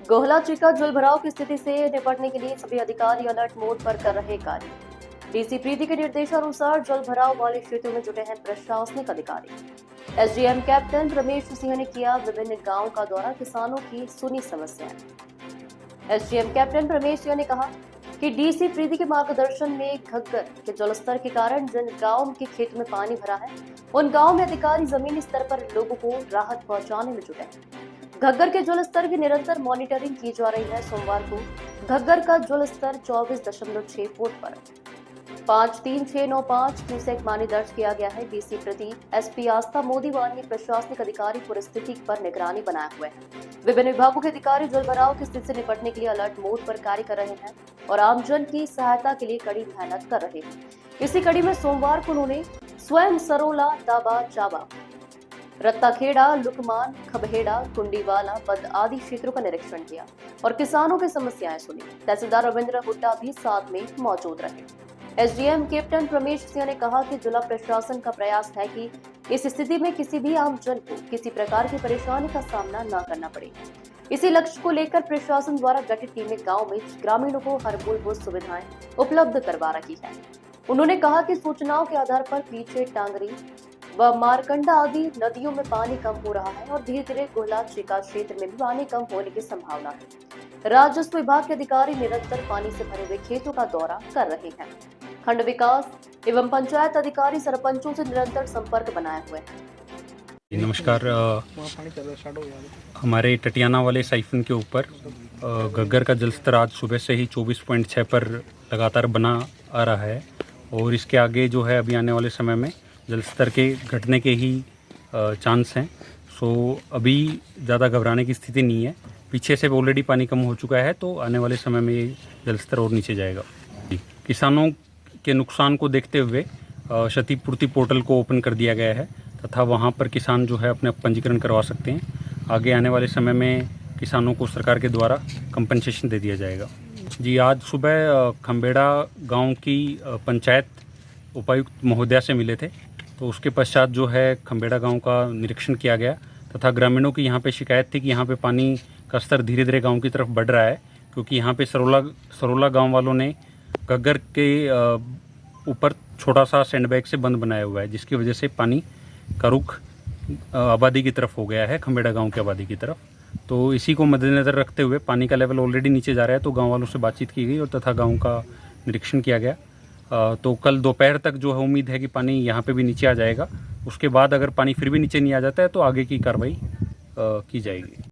गोहला चिका जलभराव की स्थिति से निपटने के लिए सभी अधिकारी अलर्ट मोड पर कर रहे कार्य। डीसी प्रीति के निर्देशानुसार जलभराव वाले क्षेत्रों में जुटे हैं प्रशासनिक अधिकारी। एसडीएम कैप्टन रमेश सिंह ने किया विभिन्न गांवों का दौरा, किसानों की सुनी समस्याएं। एसडीएम कैप्टन रमेश सिंह ने कहा कि डीसी प्रीति के मार्गदर्शन में घग्गर के जलस्तर के कारण जिन गांवों के खेत में पानी भरा है, उन गांवों में अधिकारी जमीनी स्तर पर लोगों को राहत पहुंचाने में जुटे हैं। घग्गर के जल स्तर की निरंतर मॉनिटरिंग की जा रही है। सोमवार को घग्गर का जल स्तर 24.6 फुट पर 53695 क्यूसेक पानी दर्ज किया गया है। डीसी प्रति एसपी आस्था मोदीवाल ने प्रशासनिक अधिकारी परिस्थिति पर निगरानी बनाए हुए हैं। विभिन्न विभागों के अधिकारी जलभराव की स्थिति से निपटने के लिए अलर्ट मोड पर कार्य कर रहे हैं और आमजन की सहायता के लिए कड़ी मेहनत कर रहे हैं। इसी कड़ी में सोमवार को उन्होंने स्वयं सरोला, दाबा, चाबा, रत्ताखेड़ा, लुकमान, खबहेड़ा, कुंडीवाला, बद आदि क्षेत्रों का निरीक्षण किया और किसानों की समस्याएं सुनी। तहसीलदार रविंद्र हुड्डा भी साथ में मौजूद रहे। एसडीएम कैप्टन रमेश सिंह ने कहा कि जिला प्रशासन का प्रयास है कि इस स्थिति में किसी भी आम जन को किसी प्रकार की परेशानी का सामना न करना पड़े। इसी लक्ष्य को लेकर प्रशासन द्वारा गठित टीमें गाँव में ग्रामीणों को हर मूलभूत सुविधाएं उपलब्ध करवा रही है। उन्होंने कहा कि सूचनाओं के आधार पर पीछे टांगरी व मारकंडा आदि नदियों में पानी कम हो रहा है और धीरे धीरे गोहला चिका क्षेत्र में भी पानी कम होने की संभावना है। राजस्व विभाग के अधिकारी निरंतर पानी से भरे हुए खेतों का दौरा कर रहे हैं। खंड विकास एवं पंचायत अधिकारी सरपंचों से निरंतर संपर्क बनाए हुए हैं। नमस्कार। हमारे टटियाना वाले साइफन के ऊपर घग्गर का जलस्तर आज सुबह से ही 24.6 पर लगातार बना आ रहा है और इसके आगे जो है अभी आने वाले समय में जलस्तर के घटने के ही चांस हैं। सो अभी ज़्यादा घबराने की स्थिति नहीं है। पीछे से ऑलरेडी पानी कम हो चुका है तो आने वाले समय में ये जलस्तर और नीचे जाएगा। किसानों के नुकसान को देखते हुए क्षतिपूर्ति पोर्टल को ओपन कर दिया गया है तथा वहाँ पर किसान जो है अपने पंजीकरण करवा सकते हैं। आगे आने वाले समय में किसानों को सरकार के द्वारा कंपनसेशन दे दिया जाएगा। जी, आज सुबह खंबेड़ा गांव की पंचायत उपायुक्त महोदया से मिले थे तो उसके पश्चात जो है खंबेड़ा गांव का निरीक्षण किया गया तथा ग्रामीणों की यहाँ पे शिकायत थी कि यहाँ पे पानी का स्तर धीरे धीरे गांव की तरफ बढ़ रहा है, क्योंकि यहाँ पे सरोला गांव वालों ने घग्गर के ऊपर छोटा सा सैंडबैग से बंद बनाया हुआ है, जिसकी वजह से पानी का रुख आबादी की तरफ हो गया है, खंबेड़ा गाँव की आबादी की तरफ। तो इसी को मद्देनज़र रखते हुए पानी का लेवल ऑलरेडी नीचे जा रहा है तो गाँव वालों से बातचीत की गई और तथा गाँव का निरीक्षण किया गया। तो कल दोपहर तक जो है उम्मीद है कि पानी यहाँ पे भी नीचे आ जाएगा। उसके बाद अगर पानी फिर भी नीचे नहीं आ जाता है तो आगे की कार्रवाई की जाएगी।